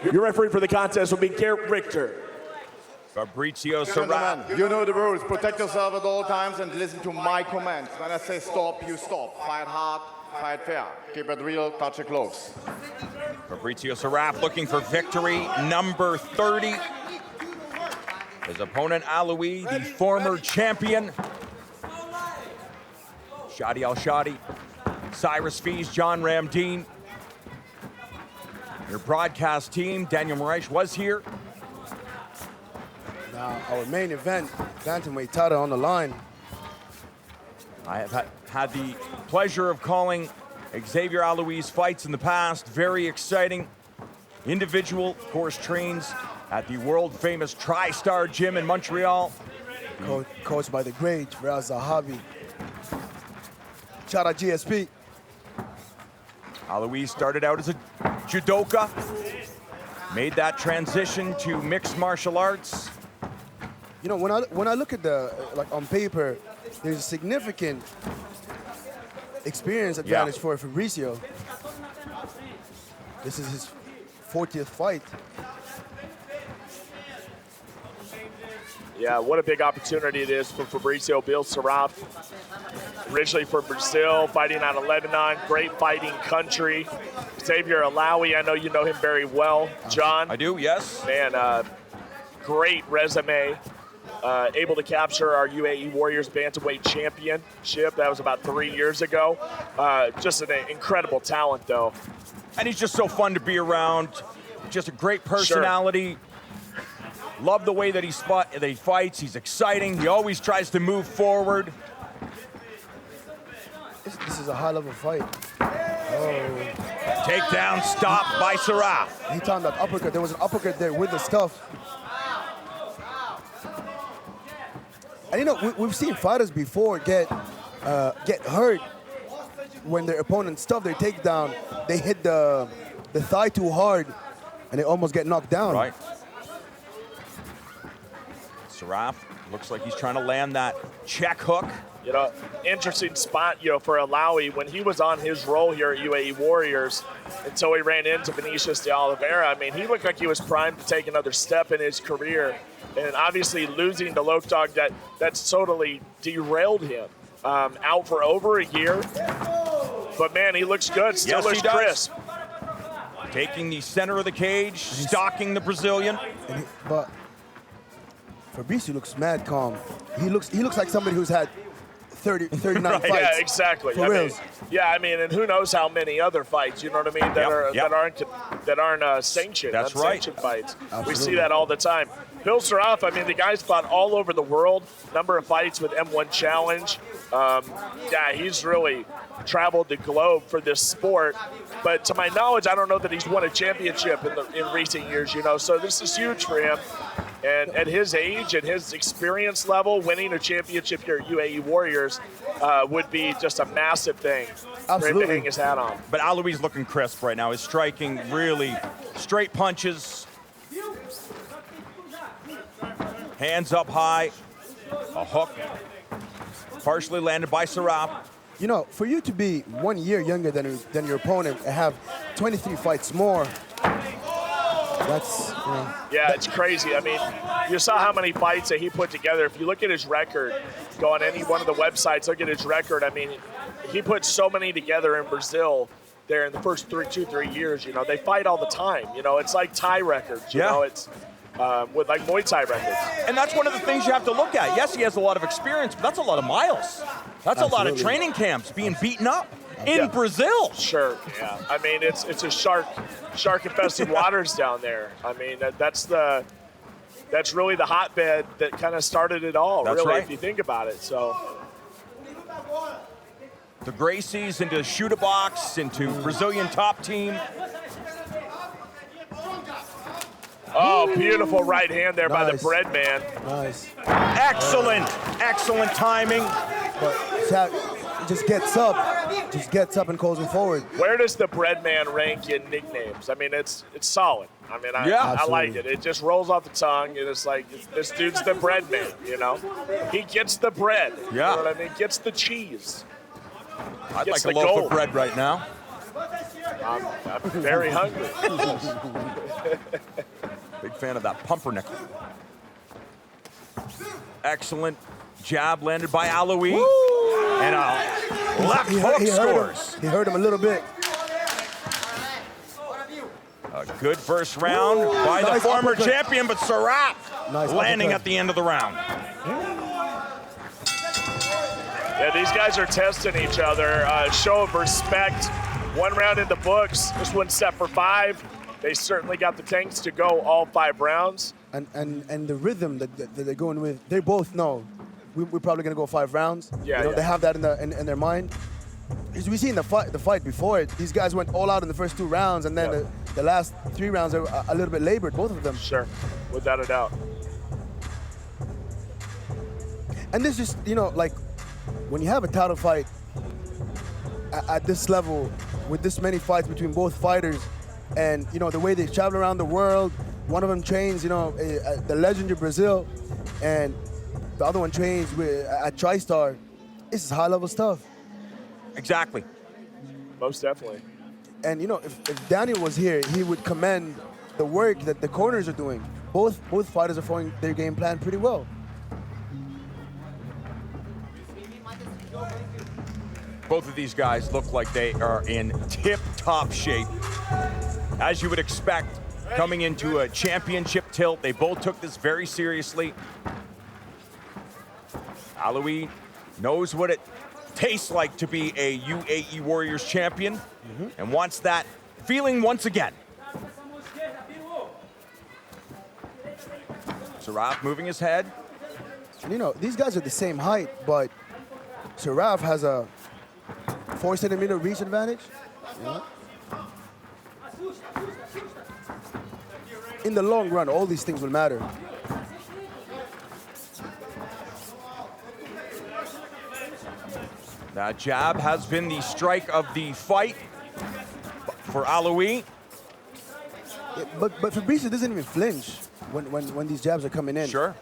Your referee for the contest will be Garrett Richter. Fabricio Sarraff. You know the rules. Protect yourself at all times and listen to my commands. When I say stop, you stop. Fight hard, fight fair. Keep it real, touch it close. Fabricio Sarraff looking for victory number 30. His opponent, Alaoui, the former champion. Shadi Al-Shadi, Cyrus Fees, John Ramdeen. Your broadcast team, Daniel Moraes, was here. Now, our main event, bantamweight title on the line. I have had the pleasure of calling Xavier Alaoui's fights in the past. Very exciting individual, of course, trains at the world-famous TriStar Gym in Montreal. Coached by the great Raz Zahavi. Shout out GSP. Alaoui started out as a judoka, made that transition to mixed martial arts. You know, when I look at the, like on paper, there's a significant experience advantage for Fabricio. This is his 40th fight. Yeah, what a big opportunity it is for Fabricio Sarraff. Originally from Brazil, fighting out of Lebanon, great fighting country. Xavier Alaoui, I know you know him very well. John? I do, yes. Man, great resume. Able to capture our UAE Warriors bantamweight championship. That was about 3 years ago. Just an incredible talent, though. And he's just so fun to be around. Just a great personality. Sure. Love the way that he fights. He's exciting. He always tries to move forward. This is a high-level fight. Oh. Takedown stop by Sarraff. He timed that uppercut. There was an uppercut there with the stuff. And you know, we've seen fighters before get hurt when their opponent stuff their takedown. They hit the thigh too hard, and they almost get knocked down. Right. Sarraff looks like he's trying to land that check hook. You know, interesting spot, you know, for Alaoui when he was on his roll here at UAE Warriors until he ran into Vinicius de Oliveira. I mean, he looked like he was primed to take another step in his career. And obviously losing to Loke Dog, that's totally derailed him. Out for over a year. But, man, he looks good. Still looks crisp. Taking the center of the cage, stalking the Brazilian. But Fabricio looks mad calm. He looks like somebody who's had 39 right, fights. Yeah, exactly. I mean, and who knows how many other fights, you know what I mean, that aren't sanctioned. That's right. Unsanctioned fights. Absolutely. We see that all the time. Bill Sarraff, I mean, the guy's fought all over the world. Number of fights with M1 Challenge. Yeah, he's really traveled the globe for this sport. But to my knowledge, I don't know that he's won a championship in recent years, you know. So this is huge for him. And at his age and his experience level, winning a championship here at UAE Warriors would be just a massive thing for him to hang his hat on. But Alaoui's looking crisp right now. His striking really straight punches. Hands up high. A hook. Partially landed by Sarraff. You know, for you to be 1 year younger than your opponent and have 23 fights more, that's, you know. Yeah, it's crazy. I mean, you saw how many fights that he put together. If you look at his record, go on any one of the websites, look at his record. I mean, he put so many together in Brazil there in the first 3 years. You know, they fight all the time. You know, it's like Thai records. You know, it's with like Muay Thai records. And that's one of the things you have to look at. Yes, he has a lot of experience, but that's a lot of miles. That's a lot of training camps being beaten up in Brazil. Sure, yeah. I mean, it's a shark-infested waters down there. I mean, that's really the hotbed that kind of started it all, That's really, right. if you think about it. So the Gracies into Shoot a Box, into Brazilian top team. Oh, beautiful right hand there by the bread man. Nice. Excellent timing. But he just gets up and calls him forward. Where does the bread man rank in nicknames? I mean, it's solid. I mean, I like it. It just rolls off the tongue, and it's like, this dude's the bread man, you know? He gets the bread. Yeah. You know what I mean? Gets the cheese. I'd like a loaf of bread right now. I'm very hungry. Big fan of that pumpernickel. Excellent jab landed by Alaoui. And a left hook scores. He hurt him a little bit. A good first round by the former champion, but Sarraff landing at the end of the round. Yeah, these guys are testing each other. Show of respect. 1 round in the books. This one's set for 5. They certainly got the tanks to go all 5 rounds. And the rhythm that they're going with, they both know we're probably gonna go 5 rounds. Yeah, They have that in their mind. Because we seen the fight before it. These guys went all out in the first 2 rounds, and then the last 3 rounds are a little bit labored, both of them. Sure, without a doubt. And this just, like when you have a title fight at this level, with this many fights between both fighters, and the way they travel around the world. One of them trains, the legend of Brazil, and the other one trains at TriStar. This is high-level stuff. Exactly. Most definitely. And if Daniel was here, he would commend the work that the corners are doing. Both fighters are following their game plan pretty well. Both of these guys look like they are in tip-top shape. As you would expect, coming into a championship tilt, they both took this very seriously. Alaoui knows what it tastes like to be a UAE Warriors champion and wants that feeling once again. Sarraff moving his head. These guys are the same height, but Sarraff has a 4-centimeter reach advantage. In the long run, all these things will matter. That jab has been the strike of the fight for Alaoui. Yeah, but Fabricio doesn't even flinch when these jabs are coming in. Sure.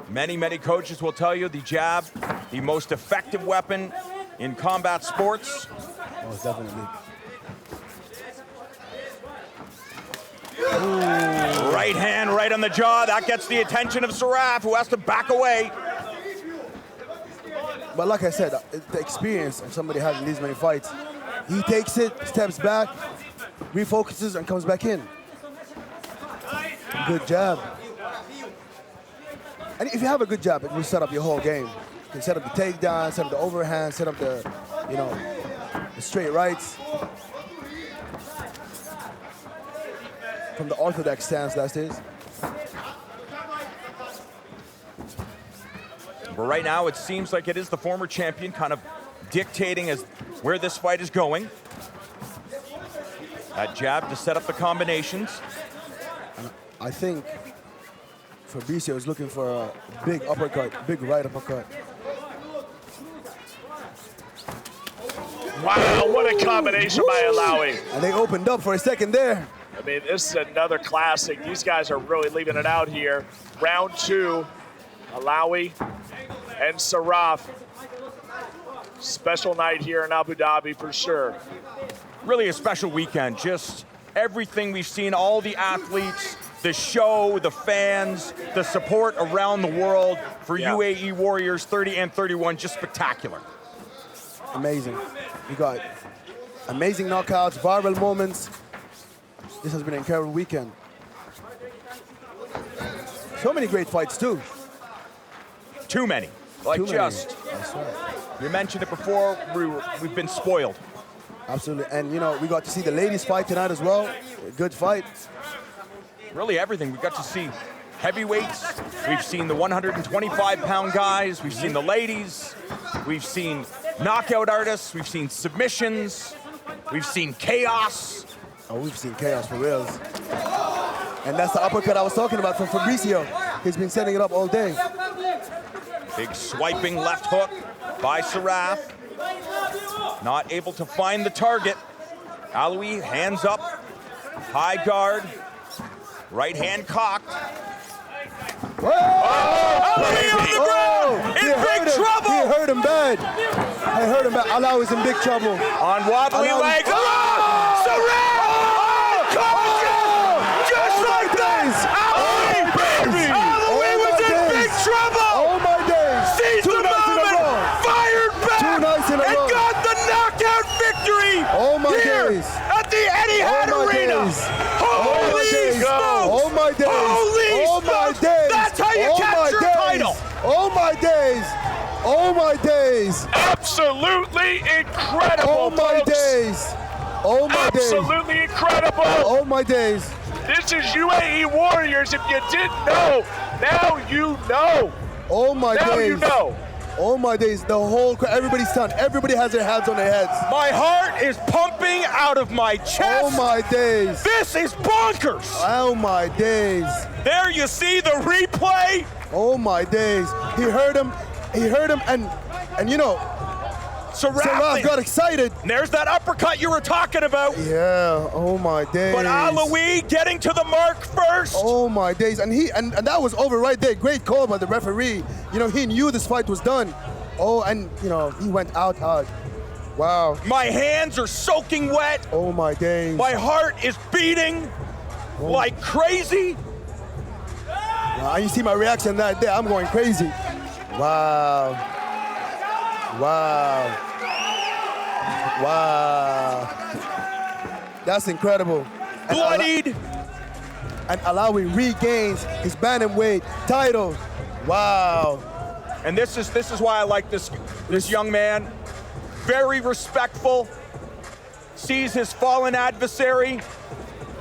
Many coaches will tell you the jab, the most effective weapon in combat sports. Oh, definitely. Ooh. Right hand, right on the jaw. That gets the attention of Sarraff, who has to back away. But like I said, the experience of somebody having these many fights, he takes it, steps back, refocuses, and comes back in. Good jab. And if you have a good jab, it will set up your whole game. You can set up the takedown, set up the overhand, set up the, the straight rights. From the orthodox stance, that is. But right now, it seems like it is the former champion kind of dictating as where this fight is going. That jab to set up the combinations. I think Fabricio is looking for a big uppercut, big right uppercut. Wow, what a combination by Alaoui. And they opened up for a second there. I mean, this is another classic. These guys are really leaving it out here. Round 2, Alaoui and Sarraff. Special night here in Abu Dhabi for sure. Really a special weekend. Just everything we've seen, all the athletes, the show, the fans, the support around the world for UAE Warriors 30 and 31, just spectacular. Amazing. We got amazing knockouts, viral moments. This has been an incredible weekend. So many great fights too. Too many. Like Too just, many. That's right. you mentioned it before, we've been spoiled. Absolutely. And we got to see the ladies fight tonight as well. A good fight. Really everything. We got to see heavyweights. We've seen the 125-pound guys. We've seen the ladies. We've seen knockout artists. We've seen submissions. We've seen chaos. Oh, we've seen chaos for reals. And that's the uppercut I was talking about from Fabricio. He's been setting it up all day. Big swiping left hook by Sarraff. Not able to find the target. Alaoui, hands up, high guard, right hand cocked. Alaoui on the ground, in big trouble. He hurt him bad. I hurt him bad. Alaoui is in big trouble. On wobbly legs. Sarraff! Just like that! Alaoui, baby! Alaoui was in big trouble! Oh my days! Seized the moment, fired back, 2 nights in a and row. got the knockout victory Oh my here days! at the Etihad Oh my Arena. days. Holy smokes! Oh my days! Holy Oh my smokes! days! That's how you Oh capture my a days. title. Oh my days! Oh my days! Absolutely incredible, Oh my folks. days! Oh my days! Absolutely incredible. Oh my days! This is UAE Warriors. If you didn't know, now you know. Oh my Now days! you know. Oh my days! The whole everybody's stunned. Everybody has their hands on their heads. My heart is pumping out of my chest. Oh my days! This is bonkers. Oh my days! There you see the replay. Oh my days! He heard him. He heard him, and you know, Sarraff got excited. And there's that uppercut you were talking about. Yeah. Oh my days. But Alaoui getting to the mark first. Oh my days! And that was over right there. Great call by the referee. You know, he knew this fight was done. Oh, and you know, he went out hard. Wow. My hands are soaking wet. Oh my days. My heart is beating like crazy. And you see my reaction that day. I'm going crazy. Wow. Wow. Wow. That's incredible. Bloodied. And Alaoui regains his bantamweight title. Wow. And this is why I like this young man. Very respectful. Sees his fallen adversary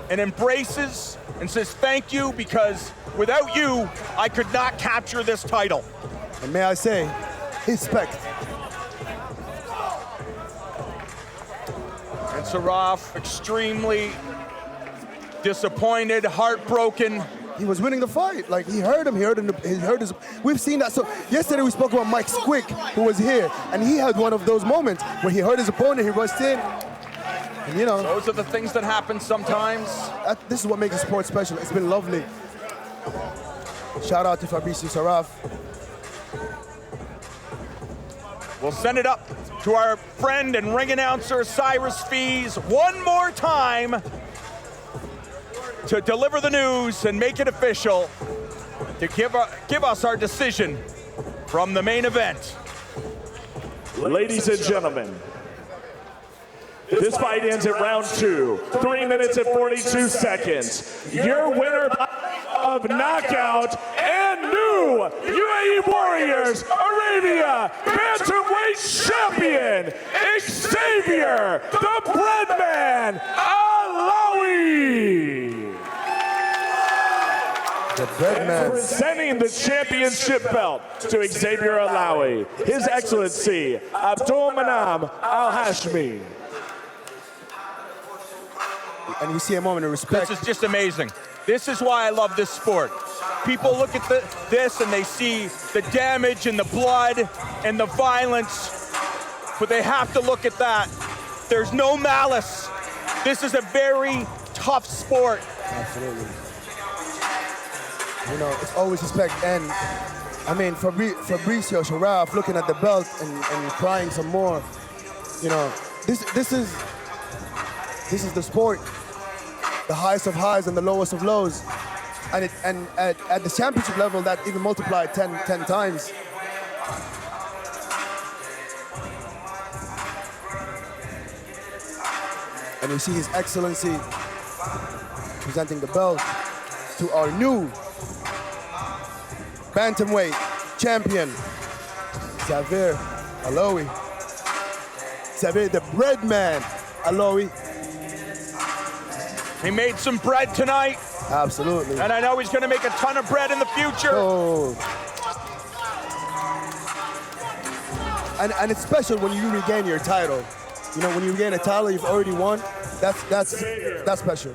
and embraces and says thank you, because without you, I could not capture this title. And may I say, respect. And Sarraff extremely disappointed, heartbroken. He was winning the fight. Like, he heard him. He heard his. We've seen that. So yesterday we spoke about Mike Squick, who was here, and he had one of those moments where he heard his opponent. He rushed in. And, you know, Those are the things that happen sometimes. this is what makes the sport special. It's been lovely. Shout out to Fabricio Sarraff. We'll send it up to our friend and ring announcer Cyrus Fees one more time to deliver the news and make it official, to give us our decision from the main event. Ladies and gentlemen, this fight ends at round 2, 3 minutes and 42 seconds. Your winner of knockout and new UAE Warriors Arabia bantamweight champion, Xavier the Breadman Alaoui. The Breadman. Presenting the championship belt to Xavier Alaoui, His Excellency Abdul Manam Al Hashmi. And you see a moment of respect. This is just amazing. This is why I love this sport. People look at this and they see the damage and the blood and the violence, but they have to look at that. There's no malice. This is a very tough sport. Absolutely. You know, it's always respect. And I mean, Fabricio Sarraff looking at the belt and crying some more. You know, this is the sport. The highest of highs and the lowest of lows. And at the championship level, that even multiplied 10 times. And you see His Excellency presenting the belt to our new bantamweight champion, Xavier Alaoui. Xavier the Breadman Alaoui. He made some bread tonight. Absolutely. And I know he's going to make a ton of bread in the future. Oh. And it's special when you regain your title. You know, when you regain a title you've already won, that's special.